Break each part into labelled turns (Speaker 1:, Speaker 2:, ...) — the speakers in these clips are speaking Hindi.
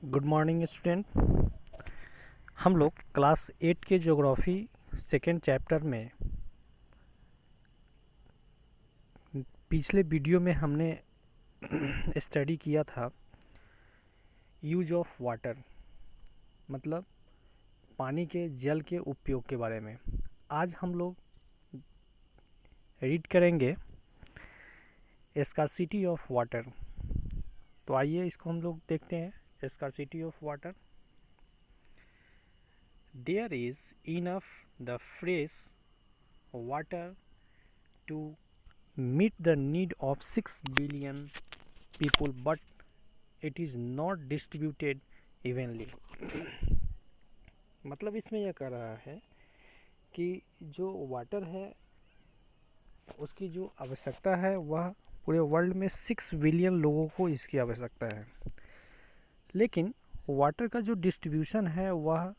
Speaker 1: Good morning student. हम लोग क्लास 8 के ज्योग्राफी सेकेंड चैप्टर में पिछले वीडियो में हमने स्टडी किया था यूज ऑफ वाटर, मतलब पानी के जल के उपयोग के बारे में। आज हम लोग रीड करेंगे स्कार्सिटी ऑफ वाटर। तो आइए इसको हम लोग देखते हैं। Scarcity of water. There is enough the fresh water to meet the need of 6 billion people, but it is not distributed evenly। मतलब इसमें यह कह रहा है कि जो वाटर है उसकी जो आवश्यकता है वह पूरे वर्ल्ड में 6 बिलियन लोगों को इसकी आवश्यकता है, लेकिन वाटर का जो डिस्ट्रीब्यूशन है वह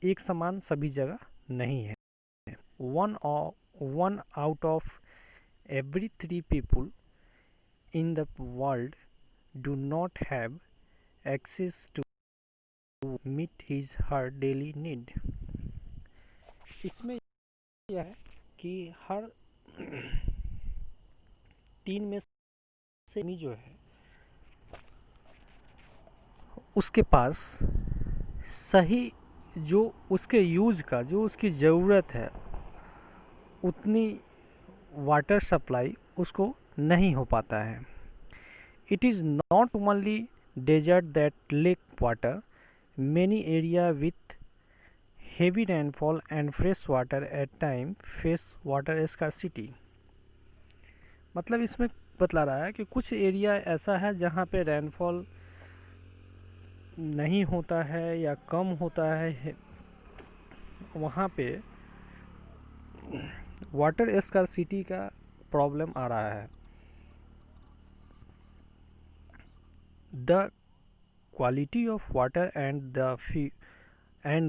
Speaker 1: एक समान सभी जगह नहीं है। One out of every 3 people in the world do not have access to meet his her daily need। इसमें यह है कि हर 3 में से जो है उसके पास सही जो उसके यूज का जो उसकी ज़रूरत है उतनी वाटर सप्लाई उसको नहीं हो पाता है। It is not only desert that lack water, many area with heavy rainfall and fresh water at time face water scarcity। मतलब इसमें बतला रहा है कि कुछ एरिया ऐसा है जहाँ पे रेनफॉल नहीं होता है या कम होता है, वहाँ पे वाटर स्कार्सिटी का प्रॉब्लम आ रहा है। The quality of water and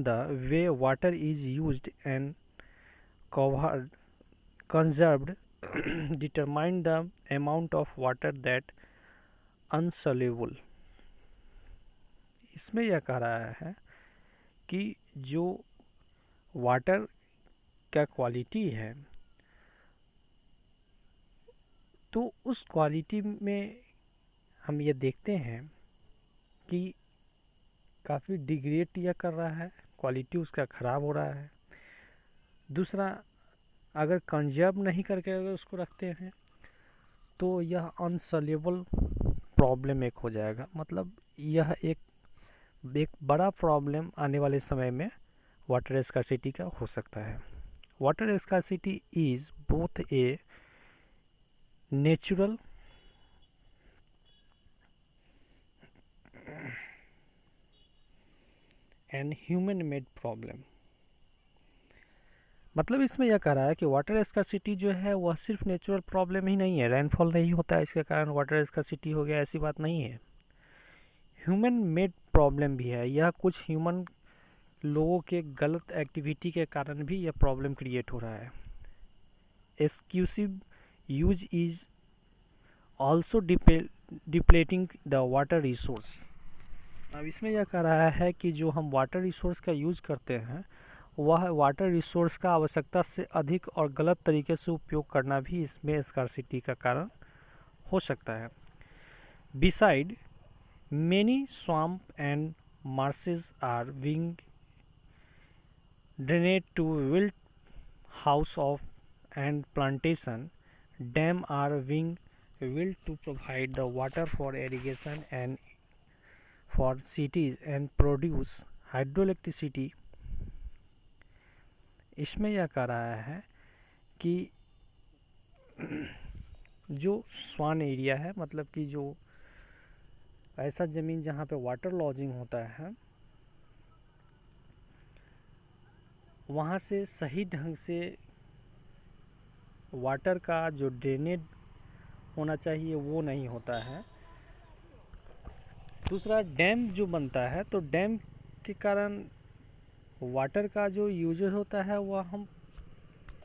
Speaker 1: the way water is used and conserved determine the amount of water that unsoluble। इसमें यह कह रहा है कि जो वाटर का क्वालिटी है तो उस क्वालिटी में हम ये देखते हैं कि काफ़ी डिग्रेड यह कर रहा है, क्वालिटी उसका ख़राब हो रहा है। दूसरा, अगर कंजर्व नहीं करके अगर उसको रखते हैं तो यह अनसॉल्युबल प्रॉब्लम एक हो जाएगा। मतलब यह एक बड़ा प्रॉब्लम आने वाले समय में वाटर स्कार्सिटी का हो सकता है। Water scarcity is both a natural and human made problem. मतलब इसमें यह कह रहा है कि वाटर स्कार्सिटी जो है वह सिर्फ नेचुरल प्रॉब्लम ही नहीं है, रेनफॉल नहीं होता है इसके कारण वाटर स्कार्सिटी हो गया, ऐसी बात नहीं है। ह्यूमन मेड प्रॉब्लम भी है, यह कुछ ह्यूमन लोगों के गलत एक्टिविटी के कारण भी यह प्रॉब्लम क्रिएट हो रहा है। Excessive use is also depleting the water resource. अब इसमें यह कह रहा है कि जो हम वाटर रिसोर्स का यूज़ करते हैं वह वाटर रिसोर्स का आवश्यकता से अधिक और गलत तरीके से उपयोग करना भी इसमें स्कार्सिटी का कारण हो सकता है। Beside many swamp and marshes are being drained to build house of and plantation, dam are being built to provide the water for irrigation and for cities and produce hydroelectricity। इसमें यह कह रहा है कि जो स्वान एरिया है, मतलब कि जो ऐसा ज़मीन जहाँ पे वाटर लॉजिंग होता है वहाँ से सही ढंग से वाटर का जो ड्रेनेज होना चाहिए वो नहीं होता है। दूसरा, डैम जो बनता है तो डैम के कारण वाटर का जो यूजेज होता है वह हम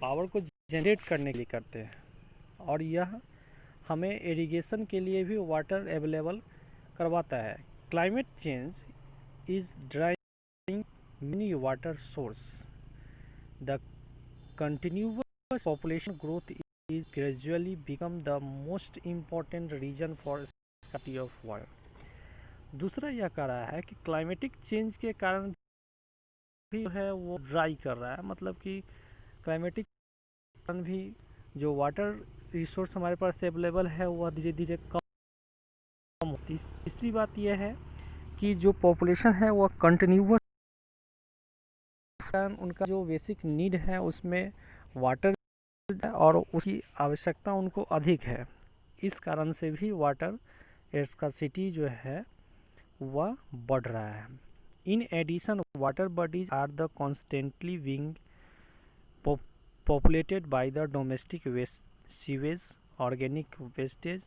Speaker 1: पावर को जनरेट करने के लिए करते हैं, और यह हमें इरिगेशन के लिए भी वाटर अवेलेबल करवाता है। climate change is driving many water source. The continuous population growth is gradually become the most important reason for scarcity of water. दूसरा यह कह रहा है कि क्लाइमेटिक चेंज के कारण भी जो है वो ड्राई कर रहा है, मतलब कि क्लाइमेटिक कारण भी जो वाटर रिसोर्स हमारे पास अवेलेबल है वह धीरे धीरे कम होती है। तीसरी बात यह है कि जो पॉपुलेशन है वह कंटिन्यूस, उनका जो बेसिक नीड है उसमें वाटर और उसकी आवश्यकता उनको अधिक है, इस कारण से भी वाटर स्कार्सिटी जो है वह बढ़ रहा है। In addition water bodies are the constantly being populated by the domestic waste, sewage, organic wastage,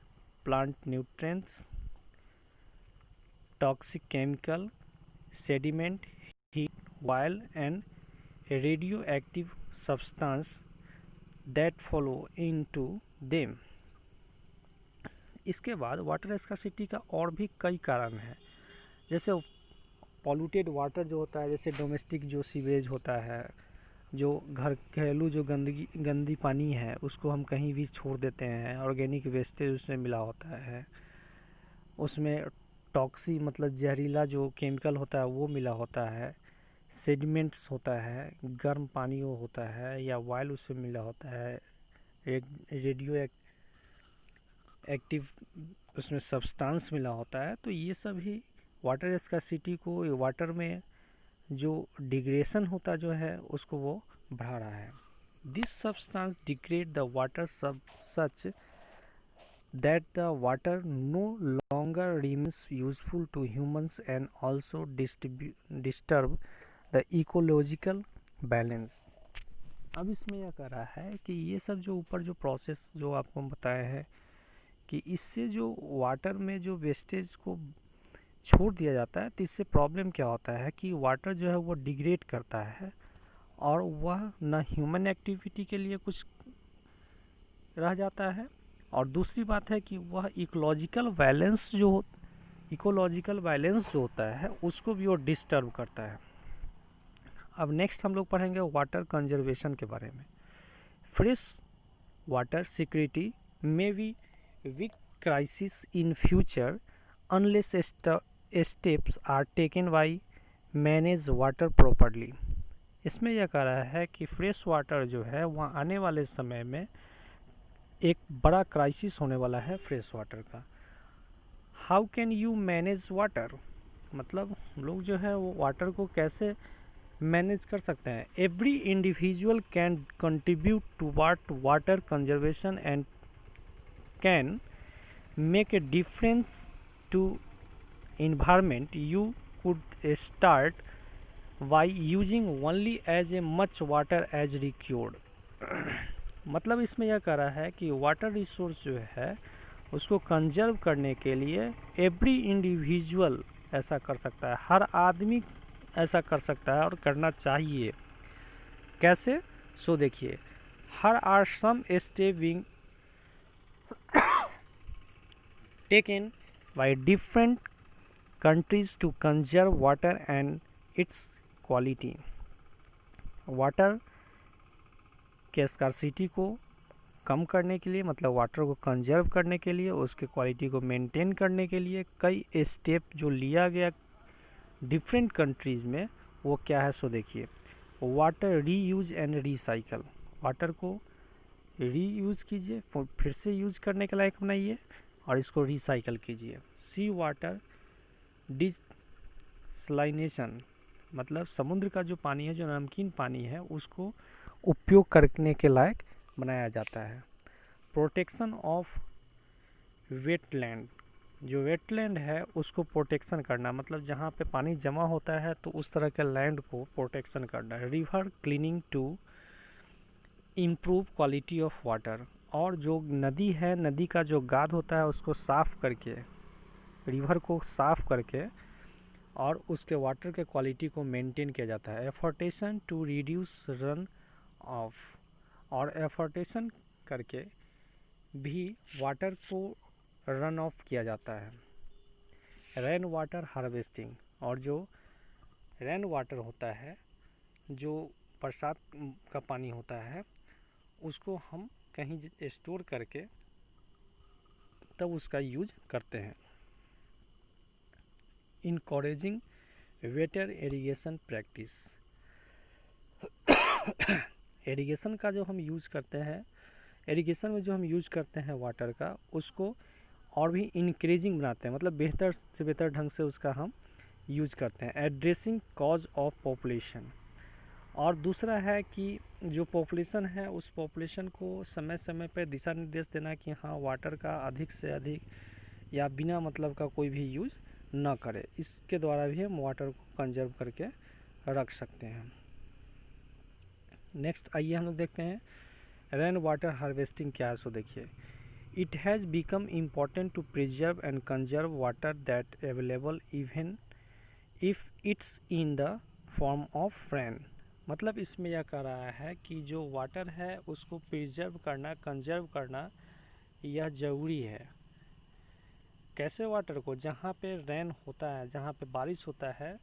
Speaker 1: plant nutrients, toxic chemical, sediment, heat, oil and radioactive substance that follow into them. इसके बाद वाटर स्कार्सिटी का और भी कई कारण हैं, जैसे पॉल्यूटेड वाटर जो होता है, जैसे डोमेस्टिक जो सीवेज होता है, जो घरेलू जो गंदी पानी है उसको हम कहीं भी छोड़ देते हैं, ऑर्गेनिक वेस्टेज उसमें मिला होता है, उसमें टॉक्सी मतलब जहरीला जो केमिकल होता है वो मिला होता है, सेडिमेंट्स होता है, गर्म पानी वो होता है या ऑयल उसमें मिला होता है, रेडियो एक्टिव उसमें सब्सटेंस मिला होता है। तो ये सब ही वाटर स्कार्सिटी को, वाटर में जो डिग्रेशन होता जो है उसको वो बढ़ा रहा है। This substance degrade the water such that the water no longer remains useful to humans and also disturb the ecological balance. अब इसमें यह कह रहा है कि ये सब जो ऊपर जो प्रोसेस जो आपको बताया है कि इससे जो वाटर में जो वेस्टेज को छोड़ दिया जाता है, तो इससे प्रॉब्लम क्या होता है कि वाटर जो है वो डिग्रेड करता है और वह न ह्यूमन एक्टिविटी के लिए कुछ रह जाता है, और दूसरी बात है कि वह इकोलॉजिकल बैलेंस जो होता है उसको भी वो डिस्टर्ब करता है। अब नेक्स्ट हम लोग पढ़ेंगे वाटर कंजर्वेशन के बारे में। Fresh water security may be weak crisis in future unless steps are taken by manage water properly. इसमें यह कह रहा है कि फ्रेश वाटर जो है वहाँ आने वाले समय में एक बड़ा क्राइसिस होने वाला है फ्रेश वाटर का। How can you manage water, मतलब लोग जो है वो वाटर को कैसे मैनेज कर सकते हैं। Every individual can contribute to water conservation and can make a difference to environment. You could start by using only as much water as required. मतलब इसमें यह कह रहा है कि वाटर रिसोर्स जो है उसको कंजर्व करने के लिए एवरी इंडिविजुअल ऐसा कर सकता है, हर आदमी ऐसा कर सकता है और करना चाहिए। कैसे? सो देखिए, here are some step being taken by different countries to conserve water and its quality. Water के स्कार्सिटी को कम करने के लिए, मतलब वाटर को कंजर्व करने के लिए, उसके क्वालिटी को मेंटेन करने के लिए कई स्टेप जो लिया गया डिफरेंट कंट्रीज़ में, वो क्या है सो देखिए। Water reuse and recycle, water को रीयूज कीजिए, फिर से यूज करने के लायक बनाइए और इसको रिसाइकल कीजिए। सी वाटर डिसलाइनेशन, मतलब समुद्र का जो पानी है, जो नमकीन पानी है, उसको उपयोग करने के लायक बनाया जाता है। प्रोटेक्शन ऑफ वेटलैंड, जो वेटलैंड है उसको प्रोटेक्शन करना, मतलब जहाँ पे पानी जमा होता है तो उस तरह के लैंड को प्रोटेक्शन करना है। River cleaning to improve quality of water, और जो नदी है, नदी का जो गाद होता है उसको साफ़ करके, रिवर को साफ़ करके और उसके वाटर के क्वालिटी को मेंटेन किया जाता है। एफर्टेशन टू रिड्यूस रन ऑफ, और एफर्टेशन करके भी वाटर को रन ऑफ किया जाता है। रेन वाटर हार्वेस्टिंग, और जो रेन वाटर होता है, जो बरसात का पानी होता है, उसको हम कहीं स्टोर करके तब उसका यूज करते हैं। Encouraging waiter irrigation practice, irrigation का जो हम यूज करते हैं, इरिगेशन में जो हम यूज करते हैं वाटर का, उसको और भी इंक्रीजिंग बनाते हैं, मतलब बेहतर से बेहतर ढंग से उसका हम यूज करते हैं। एड्रेसिंग कॉज ऑफ पॉपुलेशन, और दूसरा है कि जो पॉपुलेशन है उस पॉपुलेशन को समय समय पर दिशा निर्देश देना कि हाँ वाटर का अधिक से अधिक या बिना मतलब का कोई भी यूज ना करे। इसके द्वारा भी हम वाटर को कंजर्व करके रख सकते हैं। नेक्स्ट आइए हम लोग देखते हैं रेन वाटर हार्वेस्टिंग क्या है। सो देखिए, it has become important to preserve and conserve water that available even if it's in the form of rain. मतलब इसमें यह कह रहा है कि जो वाटर है उसको प्रिजर्व करना, कंजर्व करना यह ज़रूरी है। कैसे वाटर को, जहाँ पे रेन होता है, जहाँ पे बारिश होता है,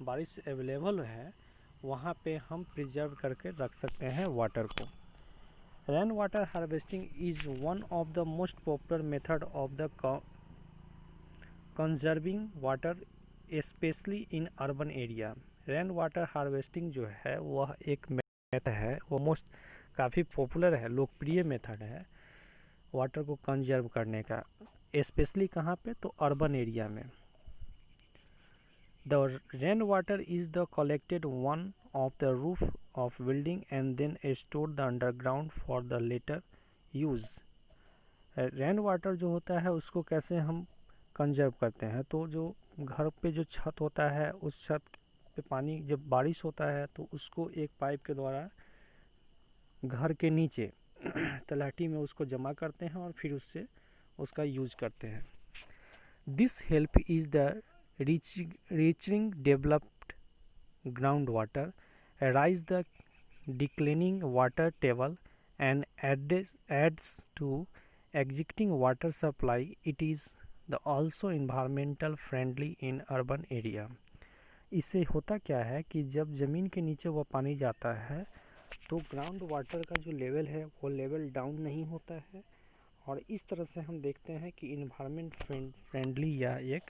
Speaker 1: बारिश अवेलेबल है, वहाँ पे हम प्रिजर्व करके रख सकते हैं वाटर को। Rain water harvesting is one of the most popular method of the conserving water specially in urban area. Rain water harvesting जो है वह एक मेथड है, वो काफ़ी पॉपुलर है, लोकप्रिय मेथड है वाटर को कंजर्व करने का, स्पेशली कहाँ पे, तो अर्बन एरिया में। The rain water is the collected one of the roof of building and then stored the underground for the later use. Rain water जो होता है उसको कैसे हम कंजर्व करते हैं, तो जो घर पे जो छत होता है उस छत पे पानी जब बारिश होता है तो उसको एक पाइप के द्वारा घर के नीचे तलाटी में उसको जमा करते हैं और फिर उससे उसका यूज करते हैं। This help is the reaching developed ground water, rise the declining water table and aids to existing water supply. It is the also environmental friendly in urban area. इससे होता क्या है कि जब ज़मीन के नीचे वह पानी जाता है तो ग्राउंड वाटर का जो लेवल है वो लेवल डाउन नहीं होता है, और इस तरह से हम देखते हैं कि इन्वायरमेंट फ्रेंडली या एक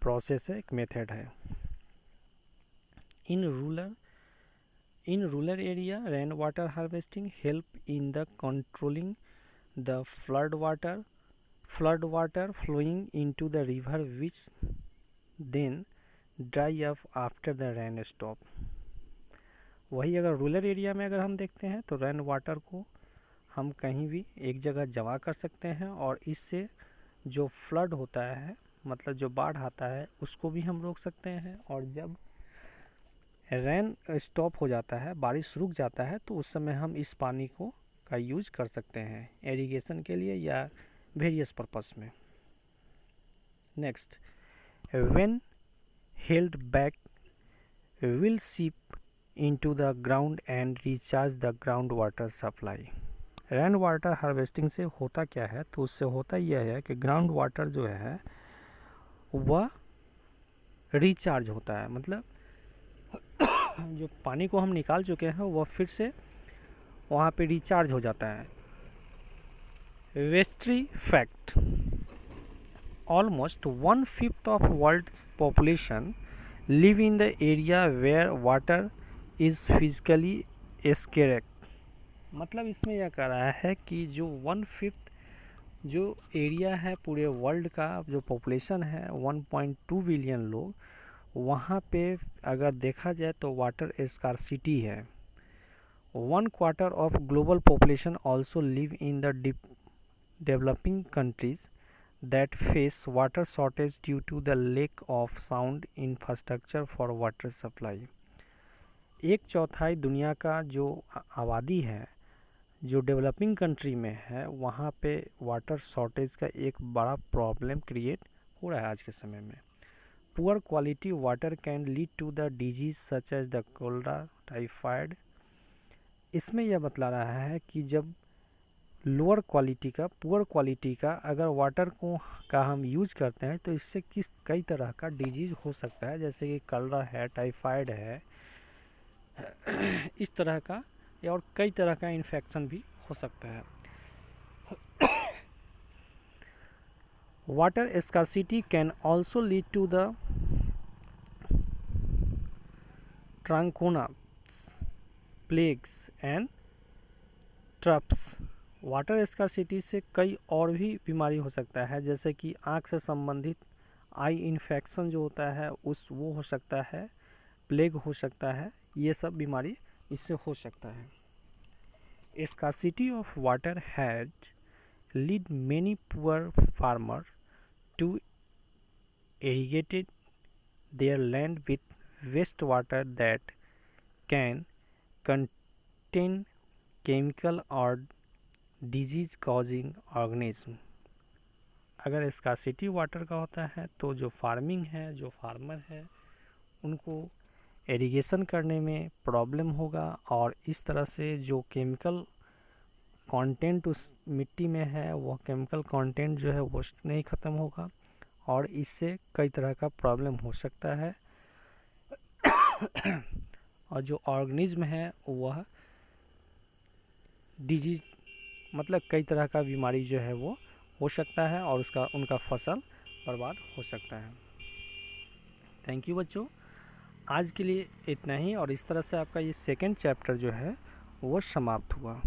Speaker 1: प्रोसेस है, एक मेथड है। In rural area rain water harvesting help in the controlling the flood water flowing into the river which then dry up after the rain stop. वही अगर रूरल एरिया में अगर हम देखते हैं तो रेन वाटर को हम कहीं भी एक जगह जमा कर सकते हैं, और इससे जो फ्लड होता है, मतलब जो बाढ़ आता है, उसको भी हम रोक सकते हैं। और जब रेन स्टॉप हो जाता है, बारिश रुक जाता है, तो उस समय हम इस पानी को का यूज कर सकते हैं इरिगेशन के लिए या वेरियस पर्पस में। Next, when held back will सीप into the ground and recharge the ground water supply। Rain water harvesting से होता क्या है, तो उससे होता यह है कि ग्राउंड वाटर जो है वह रिचार्ज होता है, मतलब जो पानी को हम निकाल चुके हैं वह फिर से वहाँ पे रिचार्ज हो जाता है। वेस्ट्री fact, almost 1/5 of world's population live in the area where water is physically scarce. मतलब इसमें यह कह रहा है कि जो 1/5 जो एरिया है पूरे वर्ल्ड का, जो पॉपुलेशन है 1.2 बिलियन लोग, वहाँ पे अगर देखा जाए तो वाटर स्कार्सिटी है। 1/4 of global population also live in the developing countries that face water shortage due to the lack of sound infrastructure for water supply. 1/4 दुनिया का जो आबादी है जो डेवलपिंग कंट्री में है, वहाँ पे वाटर शॉर्टेज का एक बड़ा प्रॉब्लम क्रिएट हो रहा है आज के समय में। Poor quality water can lead to the disease such as the cholera, typhoid. इसमें यह बतला रहा है कि जब लोअर क्वालिटी का, पुअर क्वालिटी का अगर वाटर को का हम यूज करते हैं तो इससे कई तरह का डिजीज़ हो सकता है, जैसे कि कलरा है, टाइफाइड है, इस तरह का, और कई तरह का इन्फेक्शन भी हो सकता है। Water scarcity can also lead to the trachoma, plagues and ट्रप्स। वाटर स्कार्सिटी से कई और भी बीमारी हो सकता है, जैसे कि आँख से संबंधित आई इन्फेक्शन जो होता है वो हो सकता है, प्लेग हो सकता है, ये सब बीमारी इससे हो सकता है। Scarcity of water has lead many poor farmer to irrigate their land with wastewater that can contain chemical or disease causing organism। अगर स्कार्सिटी वाटर का होता है तो जो फार्मिंग है, जो फार्मर है, उनको इरिगेशन करने में प्रॉब्लम होगा, और इस तरह से जो केमिकल कंटेंट उस मिट्टी में है वह केमिकल कंटेंट जो है वो नहीं ख़त्म होगा, और इससे कई तरह का प्रॉब्लम हो सकता है। और जो ऑर्गेनिज्म है वह डिजीज, मतलब कई तरह का बीमारी जो है वो हो सकता है, और उनका फसल बर्बाद हो सकता है। थैंक यू बच्चों, आज के लिए इतना ही, और इस तरह से आपका ये सेकंड चैप्टर जो है वो समाप्त हुआ।